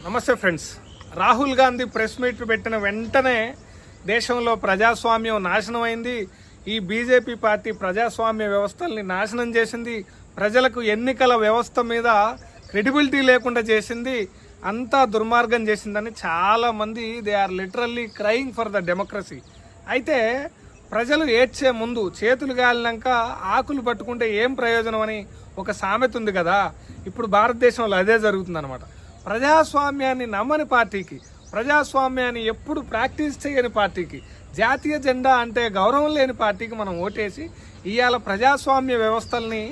నమస్తే friends. Rahul Gandhi press meet పెట్టిన వెంటనే దేశంలో ప్రజాస్వామ్యం నాశనం అయింది. ఈ బీజేపీ పార్టీ ప్రజాస్వామ్య వ్యవస్థల్ని నాశనం చేసింది. ప్రజలకు ఎన్నికల వ్యవస్థ మీద క్రెడిబిలిటీ లేకుండా చేసింది. అంతా దుర్మార్గం చేసిందని చాలామంది they are literally crying for the democracy. అయితే ప్రజలు ఏడ్చే ముందు చేతులు గాలినాక ఆకులు పట్టుకుంటే ఏం ప్రయోజనం అని ఒక సామెత ఉంది కదా. ఇప్పుడు భారతదేశంలో అదే జరుగుతుందన్నమాట. ప్రజాస్వామ్యాన్ని నమ్మని పార్టీకి, ప్రజాస్వామ్యాన్ని ఎప్పుడు ప్రాక్టీస్ చేయని పార్టీకి, జాతీయ జెండా అంటే గౌరవం లేని పార్టీకి మనం ఓటేసి ఇవాళ ప్రజాస్వామ్య వ్యవస్థల్ని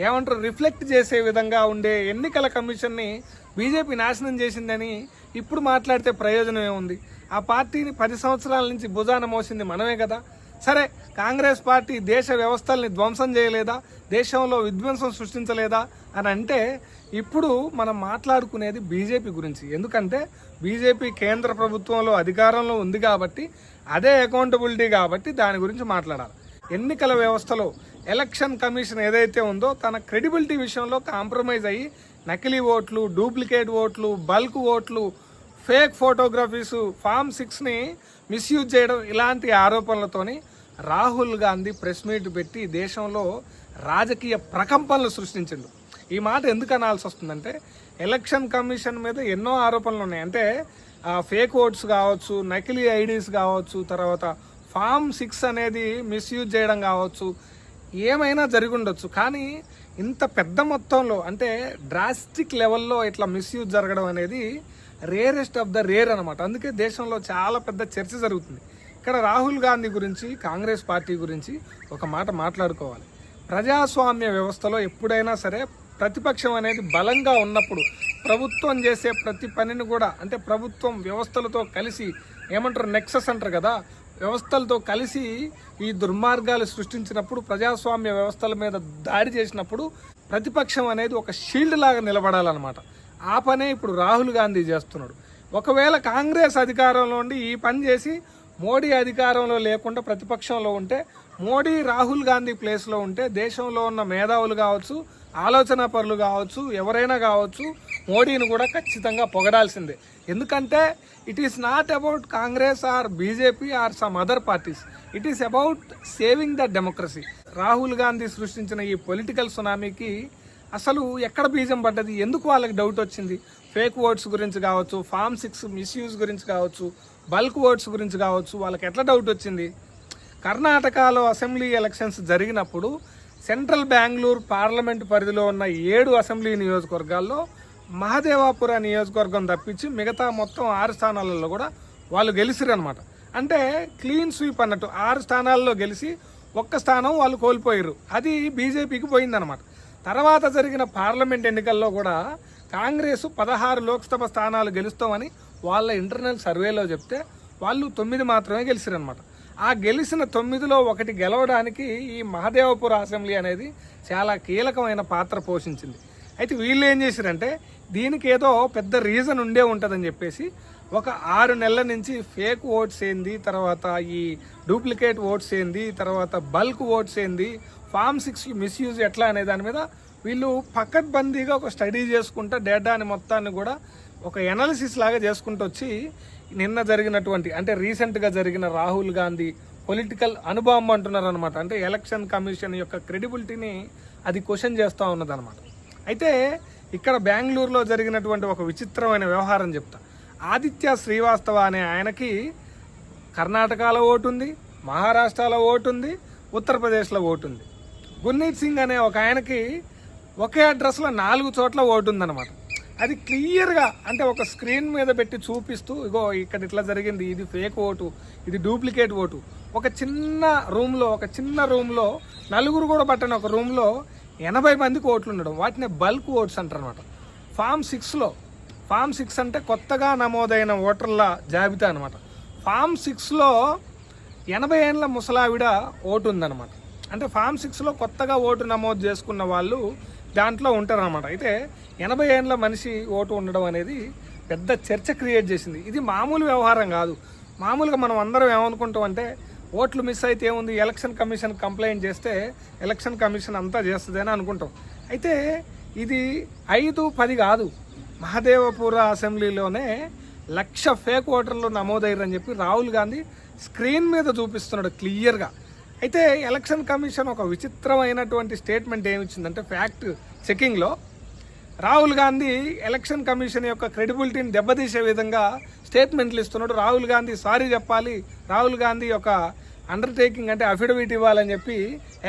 ఏమంటారు రిఫ్లెక్ట్ చేసే విధంగా ఉండే ఎన్నికల కమిషన్ని బీజేపీ నాశనం చేసిందని ఇప్పుడు మాట్లాడితే ప్రయోజనం ఏముంది? ఆ పార్టీని 10 సంవత్సరాల నుంచి భుజాన మోసింది మనమే కదా. సరే, కాంగ్రెస్ పార్టీ దేశ వ్యవస్థల్ని ధ్వంసం చేయలేదా, దేశంలో విధ్వంసం సృష్టించలేదా అని అంటే ఇప్పుడు మనం మాట్లాడుకునేది బీజేపీ గురించి. ఎందుకంటే బీజేపీ కేంద్ర ప్రభుత్వంలో అధికారంలో ఉంది కాబట్టి, అదే అకౌంటబిలిటీ కాబట్టి దాని గురించి మాట్లాడాలి. ఎన్నికల వ్యవస్థలో ఎలక్షన్ కమిషన్ ఏదైతే ఉందో తన క్రెడిబిలిటీ విషయంలో కాంప్రమైజ్ అయ్యి నకిలీ ఓట్లు, డూప్లికేట్ ఓట్లు, బల్క్ ఓట్లు, ఫేక్ ఫోటోగ్రఫీసు, ఫామ్ 6ని మిస్యూజ్ చేయడం, ఇలాంటి ఆరోపణలతోని రాహుల్ గాంధీ ప్రెస్ మీట్ పెట్టి దేశంలో రాజకీయ ప్రకంపనలు సృష్టించిండు. ఈ మాట ఎందుకు అనాల్సి వస్తుందంటే ఎలక్షన్ కమిషన్ మీద ఎన్నో ఆరోపణలు ఉన్నాయి. అంటే ఫేక్ ఓట్స్ కావచ్చు, నకిలీ ఐడీస్ కావచ్చు, తర్వాత ఫామ్ 6 అనేది మిస్యూజ్ చేయడం కావచ్చు, ఏమైనా జరిగి ఉండొచ్చు. కానీ ఇంత పెద్ద మొత్తంలో అంటే డ్రాస్టిక్ లెవెల్లో ఇట్లా మిస్యూజ్ జరగడం అనేది రేరెస్ట్ ఆఫ్ ద రేర్ అనమాట. అందుకే దేశంలో చాలా పెద్ద చర్చ జరుగుతుంది. ఇక్కడ రాహుల్ గాంధీ గురించి, కాంగ్రెస్ పార్టీ గురించి ఒక మాట మాట్లాడుకోవాలి. ప్రజాస్వామ్య వ్యవస్థలో ఎప్పుడైనా సరే ప్రతిపక్షం అనేది బలంగా ఉన్నప్పుడు ప్రభుత్వం చేసే ప్రతి పనిని కూడా, అంటే ప్రభుత్వం వ్యవస్థలతో కలిసి ఏమంటారు నెక్సస్ అంటారు కదా, వ్యవస్థలతో కలిసి ఈ దుర్మార్గాలు సృష్టించినప్పుడు, ప్రజాస్వామ్య వ్యవస్థల మీద దాడి చేసినప్పుడు ప్రతిపక్షం అనేది ఒక షీల్డ్ లాగా నిలబడాలన్నమాట. ఆ పనే ఇప్పుడు రాహుల్ గాంధీ చేస్తున్నాడు. ఒకవేళ కాంగ్రెస్ అధికారంలో ఉండి ఈ పని చేసి మోడీ అధికారంలో లేకుండా ప్రతిపక్షంలో ఉంటే, మోడీ రాహుల్ గాంధీ ప్లేస్లో ఉంటే దేశంలో ఉన్న మేధావులు కావచ్చు, ఆలోచన పరులు కావచ్చు, ఎవరైనా కావచ్చు, మోడీని కూడా ఖచ్చితంగా పొగడాల్సిందే. ఎందుకంటే it is not about Congress or BJP or some other parties, it is about saving the democracy. Rahul Gandhi సృష్టించిన ఈ పొలిటికల్ సునామీకి అసలు ఎక్కడ బీజం పడ్డది? ఎందుకు వాళ్ళకి డౌట్ వచ్చింది? ఫేక్ ఓట్స్ గురించి కావచ్చు, ఫామ్ 6 మిస్యూజ్ గురించి కావచ్చు, బల్క్ ఓట్స్ గురించి కావచ్చు, వాళ్ళకి ఎట్లా డౌట్ వచ్చింది? కర్ణాటకలో అసెంబ్లీ ఎలక్షన్స్ జరిగినప్పుడు సెంట్రల్ బెంగళూరు పార్లమెంట్ పరిధిలో ఉన్న 7 అసెంబ్లీ నియోజకవర్గాల్లో మహదేవాపుర నియోజకవర్గం తప్పించి మిగతా మొత్తం 6 స్థానాలలో కూడా వాళ్ళు గెలిచిరనమాట. అంటే క్లీన్ స్వీప్ అన్నట్టు 6 స్థానాల్లో గెలిచి 1 స్థానం వాళ్ళు కోల్పోయారు. అది బీజేపీకి పోయిందనమాట. తర్వాత జరిగిన పార్లమెంట్ ఎన్నికల్లో కూడా కాంగ్రెస్ 16 లోక్సభ స్థానాలు గెలుస్తామని వాళ్ళ ఇంటర్నల్ సర్వేలో చెప్తే వాళ్ళు 9 మాత్రమే గెలిచిరనమాట. ఆ గెలిచిన 9లో 1 గెలవడానికి ఈ మహదేవపుర అసెంబ్లీ అనేది చాలా కీలకమైన పాత్ర పోషించింది. అయితే వీళ్ళు ఏం చేశారంటే దీనికి ఏదో పెద్ద రీజన్ ఉండే ఉంటుందని చెప్పేసి ఒక 6 నెలల నుంచి ఫేక్ ఓట్స్ ఏంది, తర్వాత ఈ డూప్లికేట్ ఓట్స్ ఏంది, తర్వాత బల్క్ ఓట్స్ ఏంది, ఫామ్ 6 మిస్యూజ్ ఎట్లా అనే దాని మీద వీళ్ళు పకడ్బందీగా ఒక స్టడీ చేసుకుంటా డేటాని మొత్తాన్ని కూడా ఒక ఎనాలిసిస్ లాగా చేసుకుంటూ వచ్చి నిన్న జరిగినటువంటి, అంటే రీసెంట్గా జరిగిన రాహుల్ గాంధీ పొలిటికల్ అనుభవం అంటున్నారు అనమాట. అంటే ఎలక్షన్ కమిషన్ యొక్క క్రెడిబిలిటీని అది క్వశ్చన్ చేస్తూ ఉన్నదనమాట. అయితే ఇక్కడ బెంగళూరులో జరిగినటువంటి ఒక విచిత్రమైన వ్యవహారం చెప్తా. ఆదిత్య శ్రీవాస్తవ అనే ఆయనకి కర్ణాటకలో ఓటు ఉంది, మహారాష్ట్రలో ఓటు ఉంది, ఉత్తరప్రదేశ్లో ఓటు ఉంది. గుర్నీత్ సింగ్ అనే ఒక ఆయనకి ఒకే అడ్రస్లో 4 చోట్ల ఓటు ఉందన్నమాట. అది క్లియర్గా అంటే ఒక స్క్రీన్ మీద పెట్టి చూపిస్తూ, ఇగో ఇక్కడ ఇట్లా జరిగింది, ఇది ఫేక్ ఓటు, ఇది డూప్లికేట్ ఓటు. ఒక చిన్న రూమ్లో 4 కూడా పట్టని ఒక రూమ్లో 80 మందికి ఓట్లు ఉండడం, వాటిని బల్క్ ఓట్స్ అంటారు అనమాట. ఫామ్ 6 అంటే కొత్తగా నమోదైన ఓటర్ల జాబితా అనమాట. ఫామ్ 6లో 80 ఏళ్ళ ముసలావిడ ఓటు ఉందన్నమాట. అంటే ఫామ్ 6లో కొత్తగా ఓటు నమోదు చేసుకున్న వాళ్ళు దాంట్లో ఉంటారన్నమాట. అయితే 80 ఏళ్ళ మనిషి ఓటు ఉండడం అనేది పెద్ద చర్చ క్రియేట్ చేసింది. ఇది మామూలు వ్యవహారం కాదు. మామూలుగా మనం అందరం ఏమనుకుంటాం అంటే ఓట్లు మిస్ అయితే ఏముంది, ఎలక్షన్ కమిషన్ కంప్లైంట్ చేస్తే ఎలక్షన్ కమిషన్ అంతా చేస్తుంది అని అనుకుంటాం. అయితే ఇది 5-10 కాదు, మహదేవపుర అసెంబ్లీలోనే 1,00,000 ఫేక్ ఓటర్లు నమోదయ్యారని చెప్పి రాహుల్ గాంధీ స్క్రీన్ మీద చూపిస్తున్నాడు క్లియర్గా. అయితే ఎలక్షన్ కమిషన్ ఒక విచిత్రమైనటువంటి స్టేట్మెంట్ ఏమిచ్చిందంటే, ఫ్యాక్ట్ చెకింగ్లో రాహుల్ గాంధీ ఎలక్షన్ కమిషన్ యొక్క క్రెడిబిలిటీని దెబ్బతీసే విధంగా స్టేట్మెంట్లు ఇస్తున్నాడు. రాహుల్ గాంధీ సారీ చెప్పాలి, రాహుల్ గాంధీ యొక్క అండర్టేకింగ్ అంటే అఫిడవిట్ ఇవ్వాలని చెప్పి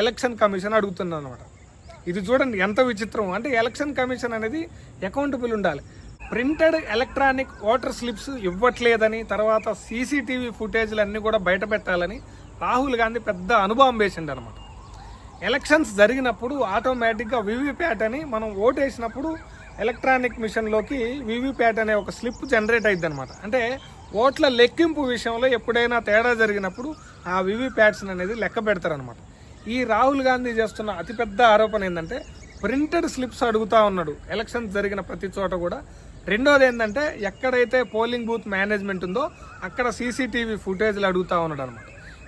ఎలక్షన్ కమిషన్ అడుగుతున్నాను అనమాట. ఇది చూడండి ఎంత విచిత్రం. అంటే ఎలక్షన్ కమిషన్ అనేది అకౌంటబుల్ ఉండాలి. ప్రింటెడ్ ఎలక్ట్రానిక్ ఓటర్ స్లిప్స్ ఇవ్వట్లేదని, తర్వాత సీసీటీవీ ఫుటేజ్లు అన్నీ కూడా బయట పెట్టాలని రాహుల్ గాంధీ పెద్ద అనుభవం వేసిండు అనమాట. ఎలక్షన్స్ జరిగినప్పుడు ఆటోమేటిక్గా వీవీప్యాట్ అని మనం ఓటు వేసినప్పుడు ఎలక్ట్రానిక్ మిషన్లోకి వీవీప్యాట్ అనే ఒక స్లిప్ జనరేట్ అయింది అనమాట. అంటే ఓట్ల లెక్కింపు విషయంలో ఎప్పుడైనా తేడా జరిగినప్పుడు ఆ వీవీప్యాట్స్ అనేది లెక్క పెడతారనమాట. ఈ రాహుల్ గాంధీ చేస్తున్న అతిపెద్ద ఆరోపణ ఏంటంటే, ప్రింటెడ్ స్లిప్స్ అడుగుతూ ఉన్నాడు ఎలక్షన్స్ జరిగిన ప్రతి చోట కూడా. రెండోది ఏంటంటే, ఎక్కడైతే పోలింగ్ బూత్ మేనేజ్మెంట్ ఉందో అక్కడ సీసీటీవీ ఫుటేజ్లు అడుగుతూ ఉన్నాడు అనమాట.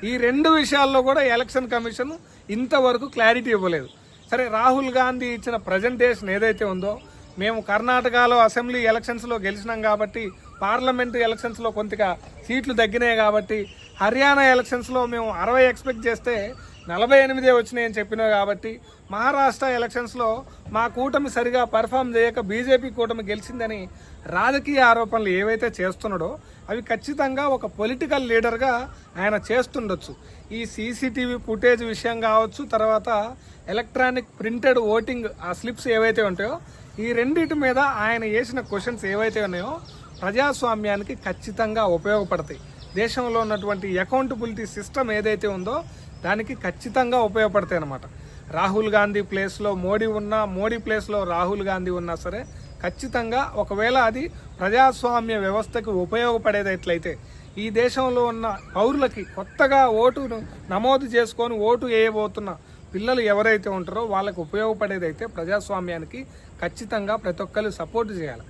ఈ రెండు విషయాల్లో కూడా ఎలక్షన్ కమిషన్ ఇంతవరకు క్లారిటీ ఇవ్వలేదు. సరే, రాహుల్ గాంధీ ఇచ్చిన ప్రజెంటేషన్ ఏదైతే ఉందో, మేము కర్ణాటకలో అసెంబ్లీ ఎలక్షన్స్లో గెలిచినాం కాబట్టి, పార్లమెంటు ఎలక్షన్స్లో కొంతగా సీట్లు తగ్గినాయి కాబట్టి, హర్యానా ఎలక్షన్స్లో మేము 60 ఎక్స్పెక్ట్ చేస్తే 48 వచ్చినాయని చెప్పినావు కాబట్టి, మహారాష్ట్ర ఎలక్షన్స్లో మా కూటమి సరిగా పర్ఫామ్ చేయక బీజేపీ కూటమి గెలిచిందని రాజకీయ ఆరోపణలు ఏవైతే చేస్తున్నాడో అవి ఖచ్చితంగా ఒక పొలిటికల్ లీడర్గా ఆయన చేస్తుండొచ్చు. ఈ సీసీటీవీ ఫుటేజ్ విషయం కావచ్చు, తర్వాత ఎలక్ట్రానిక్ ప్రింటెడ్ ఓటింగ్ ఆ స్లిప్స్ ఏవైతే ఉంటాయో, ఈ రెండింటి మీద ఆయన వేసిన క్వశ్చన్స్ ఏవైతే ఉన్నాయో ప్రజాస్వామ్యానికి ఖచ్చితంగా ఉపయోగపడతాయి. దేశంలో ఉన్నటువంటి అకౌంటబిలిటీ సిస్టమ్ ఏదైతే ఉందో దానికి ఖచ్చితంగా ఉపయోగపడతాయి అన్నమాట. రాహుల్ గాంధీ ప్లేస్లో మోడీ ఉన్నా, మోడీ ప్లేస్లో రాహుల్ గాంధీ ఉన్నా సరే ఖచ్చితంగా ఒకవేళ అది ప్రజాస్వామ్య వ్యవస్థకు ఉపయోగపడేటట్లయితే, ఈ దేశంలో ఉన్న పౌరులకి కొత్తగా ఓటును నమోదు చేసుకొని ఓటు వేయబోతున్న పిల్లలు ఎవరైతే ఉంటారో వాళ్ళకి ఉపయోగపడేదైతే ప్రజాస్వామ్యానికి ఖచ్చితంగా ప్రతి ఒక్కరు సపోర్ట్ చేయాలి.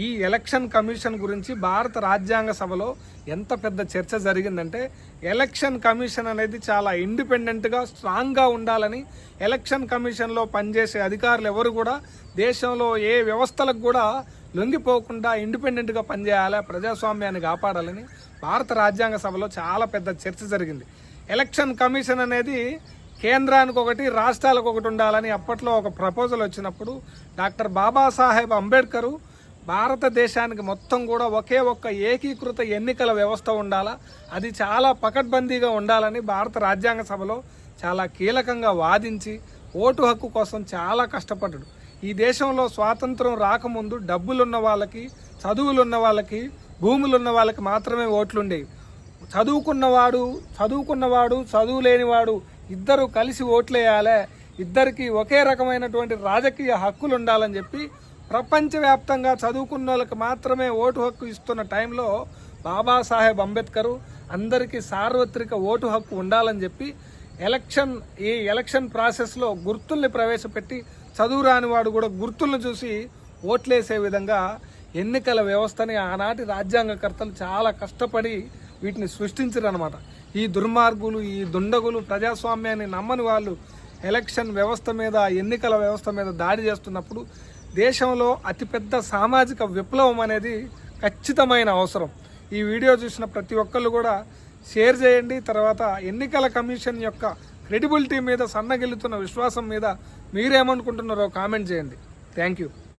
ఈ ఎలక్షన్ కమిషన్ గురించి భారత రాజ్యాంగ సభలో ఎంత పెద్ద చర్చ జరిగిందంటే, ఎలక్షన్ కమిషన్ అనేది చాలా ఇండిపెండెంట్గా స్ట్రాంగ్గా ఉండాలని, ఎలక్షన్ కమిషన్లో పనిచేసే అధికారులు ఎవరు కూడా దేశంలో ఏ వ్యవస్థలకు కూడా లొంగిపోకుండా ఇండిపెండెంట్గా పనిచేయాలి, ప్రజాస్వామ్యాన్ని కాపాడాలని భారత రాజ్యాంగ సభలో చాలా పెద్ద చర్చ జరిగింది. ఎలక్షన్ కమిషన్ అనేది కేంద్రానికి ఒకటి, రాష్ట్రాలకు ఒకటి ఉండాలని అప్పట్లో ఒక ప్రపోజల్ వచ్చినప్పుడు డాక్టర్ బాబాసాహెబ్ అంబేద్కర్ భారతదేశానికి మొత్తం కూడా ఒకే ఒక్క ఏకీకృత ఎన్నికల వ్యవస్థ ఉండాలా, అది చాలా పకడ్బందీగా ఉండాలని భారత రాజ్యాంగ సభలో చాలా కీలకంగా వాదించి ఓటు హక్కు కోసం చాలా కష్టపడ్డాడు. ఈ దేశంలో స్వాతంత్రం రాకముందు డబ్బులున్న వాళ్ళకి, చదువులున్న వాళ్ళకి, భూములున్న వాళ్ళకి మాత్రమే ఓట్లుండేవి. చదువుకున్నవాడు చదువు లేనివాడు ఇద్దరు కలిసి ఓట్లేయాలి, ఇద్దరికి ఒకే రకమైనటువంటి రాజకీయ హక్కులు ఉండాలని చెప్పి ప్రపంచవ్యాప్తంగా చదువుకున్న వాళ్ళకి మాత్రమే ఓటు హక్కు ఇస్తున్న టైంలో బాబాసాహెబ్ అంబేద్కర్ అందరికీ సార్వత్రిక ఓటు హక్కు ఉండాలని చెప్పి ఈ ఎలక్షన్ ప్రాసెస్లో గుర్తుల్ని ప్రవేశపెట్టి, చదువు రాని వాడు కూడా గుర్తులను చూసి ఓట్లేసే విధంగా ఎన్నికల వ్యవస్థని ఆనాటి రాజ్యాంగకర్తలు చాలా కష్టపడి వీటిని సృష్టించారనమాట. ఈ దుర్మార్గులు, ఈ దుండగులు, ప్రజాస్వామ్యాన్ని నమ్మని వాళ్ళు ఎలక్షన్ వ్యవస్థ మీద, ఎన్నికల వ్యవస్థ మీద దాడి చేస్తున్నప్పుడు దేశంలో అతిపెద్ద సామాజిక విప్లవం అనేది ఖచ్చితమైన అవసరం. ఈ వీడియో చూసిన ప్రతి ఒక్కళ్ళు కూడా షేర్ చేయండి. తర్వాత ఎన్నికల కమిషన్ యొక్క క్రెడిబిలిటీ మీద, సన్నగిల్లుతున్న విశ్వాసం మీద మీరేమనుకుంటున్నారో కామెంట్ చేయండి. Thank you.